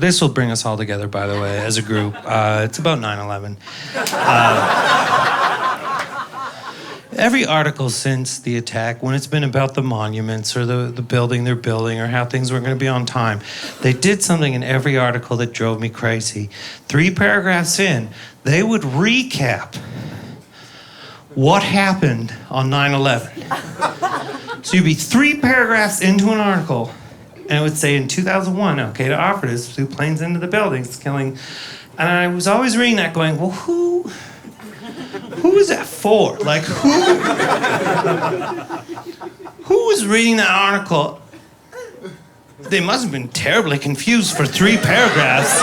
This will bring us all together, by the way, as a group. It's about 9/11. Every article since the attack, when it's been about the monuments or the building they're building or how things weren't going to be on time, they did something in every article that drove me crazy. 3 paragraphs in, they would recap what happened on 9/11. So you'd be 3 paragraphs into an article, and it would say in 2001, Al-Qaeda operatives flew planes into the buildings, killing. And I was always reading that going, well, who is that for? Like, who was reading that article? They must have been terribly confused for 3 paragraphs.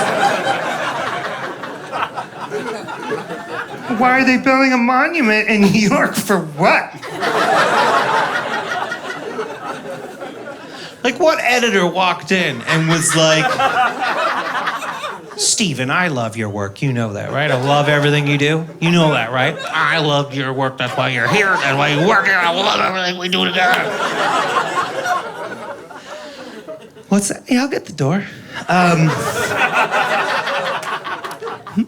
Why are they building a monument in New York for what? Like, what editor walked in and was like, Stephen, I love your work. You know that, right? I love everything you do. You know that, right? I love your work. That's why you're here. That's why you work here. I love everything we do together. What's that? Yeah, I'll get the door.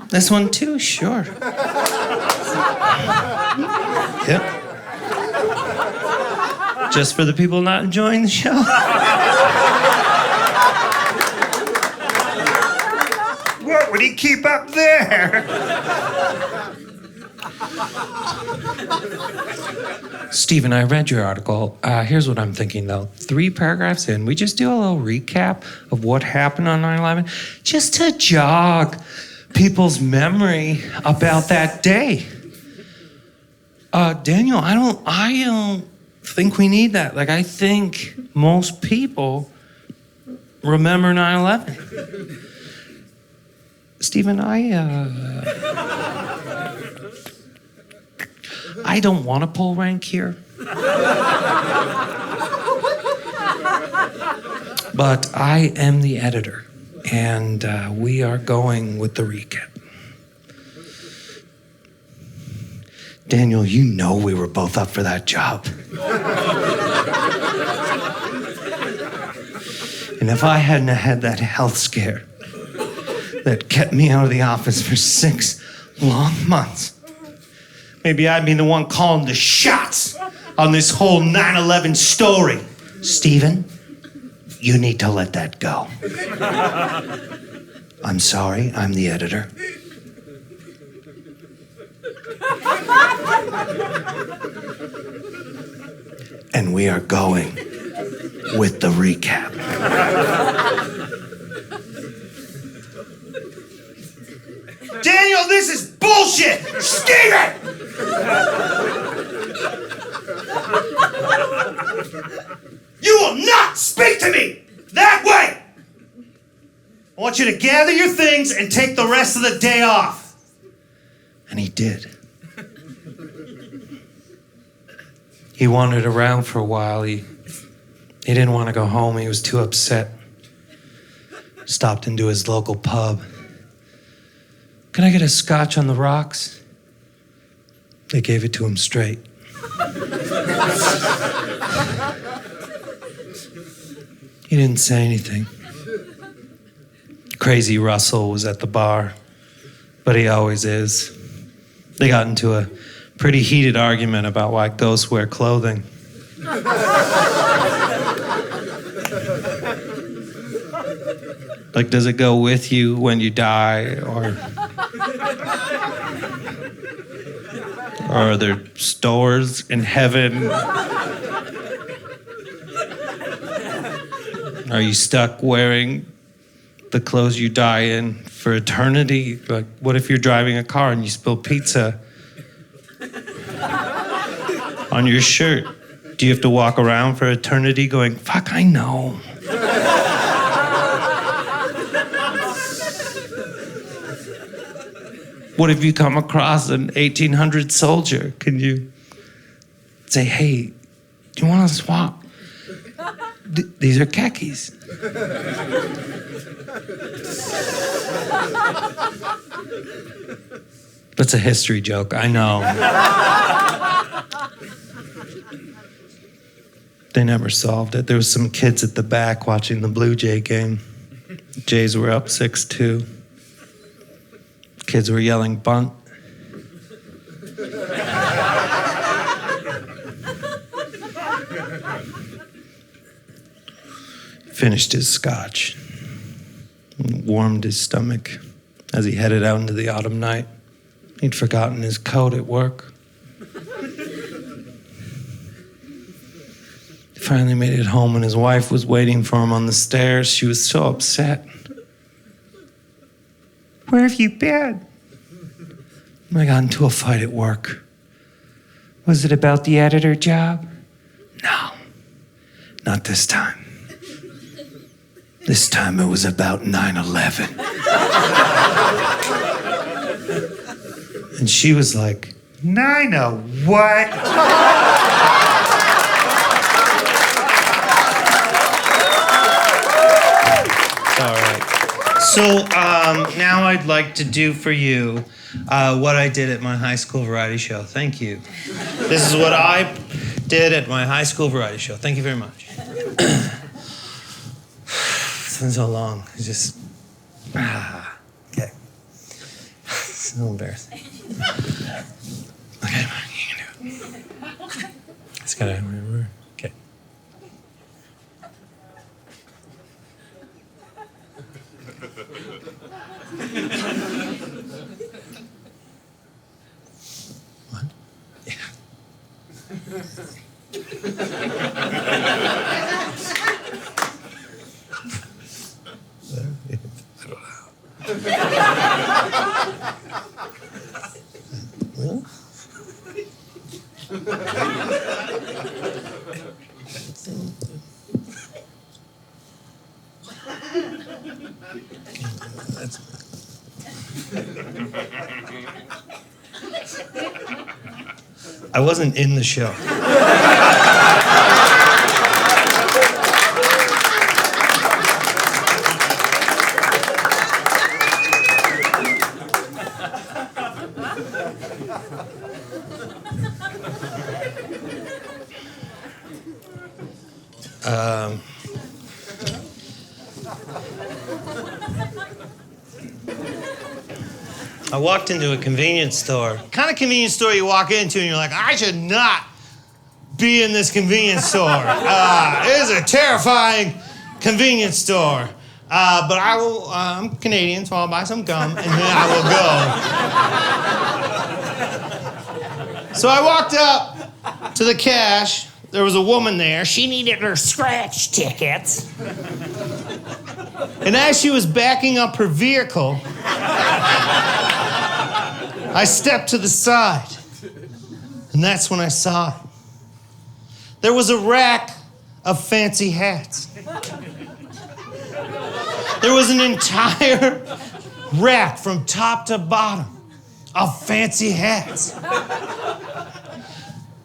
This one too? Sure. Yep. Just for the people not enjoying the show. What would he keep up there? Stephen, I read your article. Here's what I'm thinking, though. 3 paragraphs in, we just do a little recap of what happened on 9/11, just to jog people's memory about that day. Daniel, I don't think we need that. Like, I think most people remember 9/11. Stephen, I don't want to pull rank here. But I am the editor, and we are going with the recap. Daniel, you know we were both up for that job. And if I hadn't had that health scare that kept me out of the office for 6 long months, maybe I'd be the one calling the shots on this whole 9/11 story. Stephen, you need to let that go. I'm sorry, I'm the editor. And we are going with the recap. Daniel, this is bullshit! Steven! You will not speak to me that way! I want you to gather your things and take the rest of the day off. And he did. He wandered around for a while. He didn't want to go home. He was too upset. Stopped into his local pub. Can I get a scotch on the rocks? They gave it to him straight. He didn't say anything. Crazy Russell was at the bar, but he always is. They got into a pretty heated argument about why ghosts wear clothing. Like, does it go with you when you die, or are there stores in heaven? Are you stuck wearing the clothes you die in for eternity? Like, what if you're driving a car and you spill pizza on your shirt? Do you have to walk around for eternity going, fuck, I know? What if you come across an 1800 soldier? Can you say, hey, do you want to swap? These are khakis. That's a history joke, I know. They never solved it. There was some kids at the back watching the Blue Jay game. Jays were up 6-2. Kids were yelling bunt. Finished his scotch, warmed his stomach as he headed out into the autumn night. He'd forgotten his coat at work. He finally made it home and his wife was waiting for him on the stairs. She was so upset. "Where have you been?" "I got into a fight at work." "Was it about the editor job?" "No, not this time. This time it was about 9/11. And she was like, "9/what?" All right. So now I'd like to do for you what I did at my high school variety show. Thank you. This is what I did at my high school variety show. Thank you very much. It's been so long. It's just, okay. It's so embarrassing. Okay, you can do it. It's gotta, okay. What? Yeah. Well? I wasn't in the show. I walked into a convenience store. Kind of convenience store you walk into and you're like, I should not be in this convenience store. It is a terrifying convenience store. But I will, I'm Canadian, so I'll buy some gum and then I will go. So I walked up to the cash. There was a woman there. She needed her scratch tickets. And as she was backing up her vehicle, I stepped to the side. And that's when I saw it. There was a rack of fancy hats. There was an entire rack from top to bottom of fancy hats.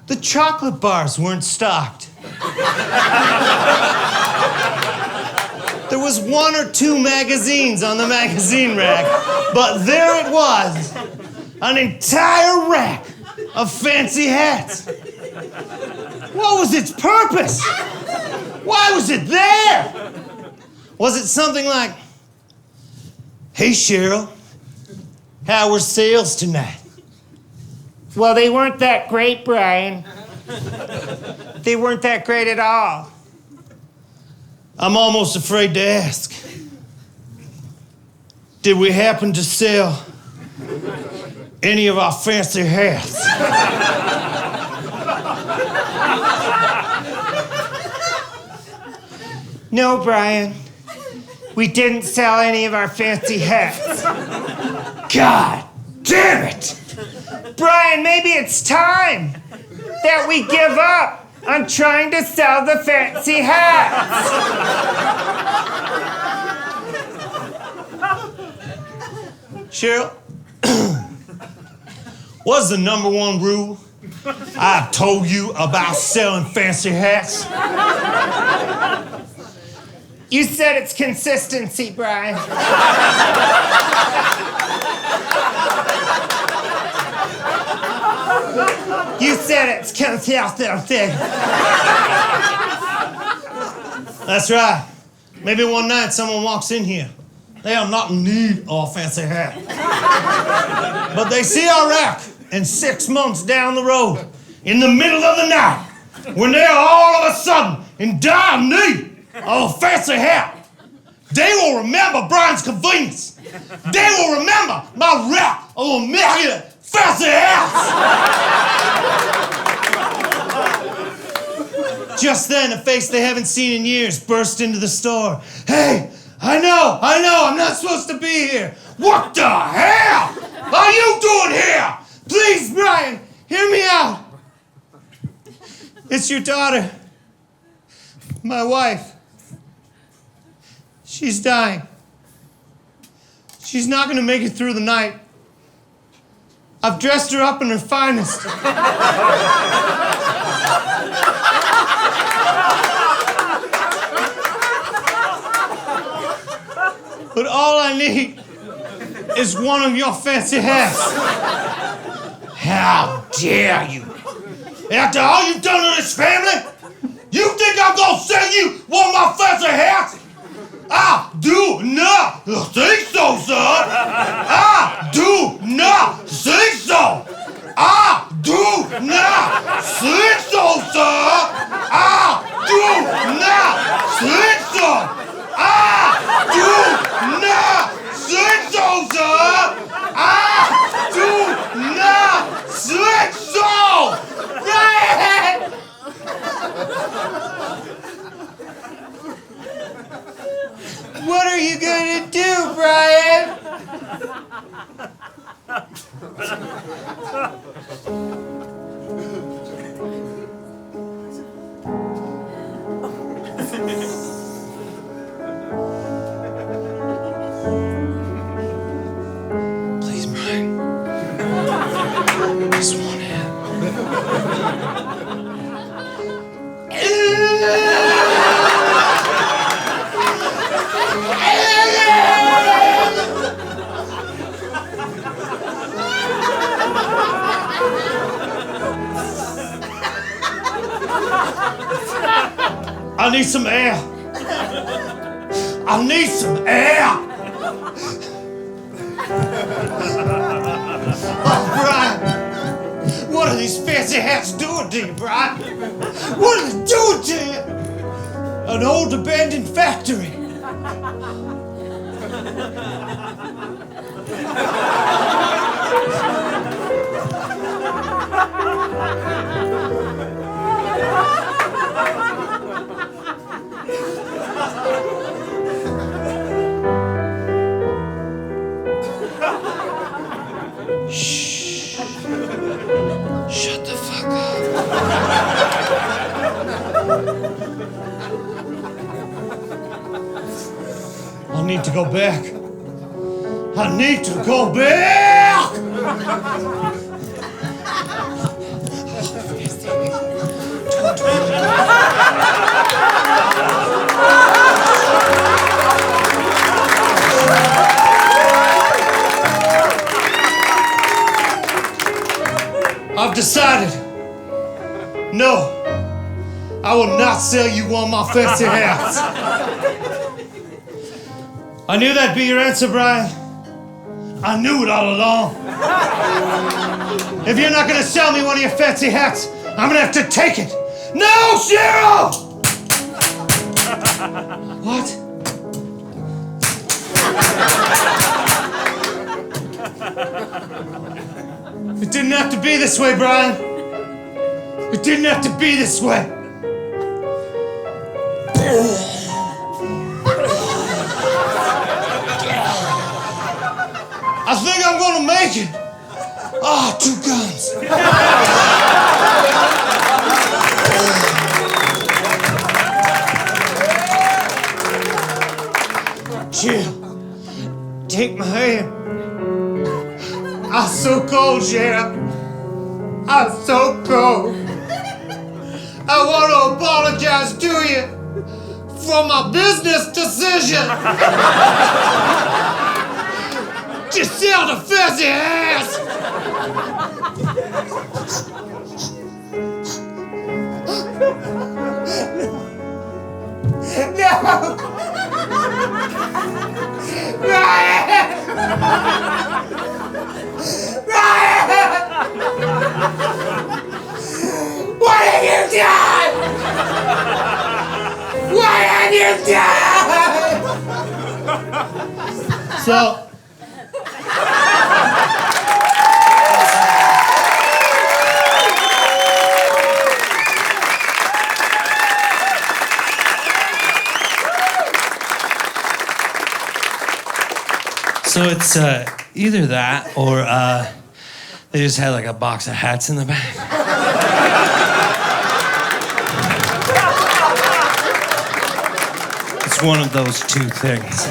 The chocolate bars weren't stocked. There was 1 or 2 magazines on the magazine rack, but there it was, an entire rack of fancy hats. What was its purpose? Why was it there? Was it something like, hey, Cheryl, how were sales tonight? Well, they weren't that great, Brian. They weren't that great at all. I'm almost afraid to ask. Did we happen to sell any of our fancy hats? No, Brian. We didn't sell any of our fancy hats. God damn it! Brian, maybe it's time that we give up on trying to sell the fancy hats. Cheryl, what's the #1 rule I've told you about selling fancy hats? You said it's consistency, Brian. You said it's consistency. That's right. Maybe one night someone walks in here They are not in need of a fancy hat. But they see Iraq, and 6 months down the road, in the middle of the night, when they're all of a sudden in dire need of a fancy hat, they will remember Brian's convenience. They will remember my rack of immaculate fancy hats. Just then, a face they haven't seen in years burst into the store. Hey, I know, I'm not supposed to be here. What the hell are you doing here? Please, Brian, hear me out. It's your daughter, my wife. She's dying. She's not going to make it through the night. I've dressed her up in her finest. But all I need is one of your fancy hats. How dare you? After all you've done to this family, you think I'm gonna send you one of my fancy hats? I do not think so, son. I do not think so. I do not think so, son. I do not think so. I do not think so, son. I do not think so. Brian! What are you gonna do, Brian? Please, Brian. Just one hand. I need some air. I need some air. Oh, Brian. What are these fancy hats doing to you, Brian? What are they doing to you? An old abandoned factory. Shh. Shut the fuck up. I need to go back. I need to go back! I've decided. No, I will not sell you one of my fancy hats. I knew that'd be your answer, Brian. I knew it all along. If you're not gonna sell me one of your fancy hats, I'm gonna have to take it. No, Cheryl! What? It didn't have to be this way, Brian. It didn't have to be this way. I think I'm gonna make it. Ah, 2 guns. Jill, take my hand. I'm so cold, Jill. I'm so cold. I want to apologize to you for my business decision. To sell the fancy hats. No! What have you done? What have you done? So. So it's either that or they just had like a box of hats in the back. It's one of those two things.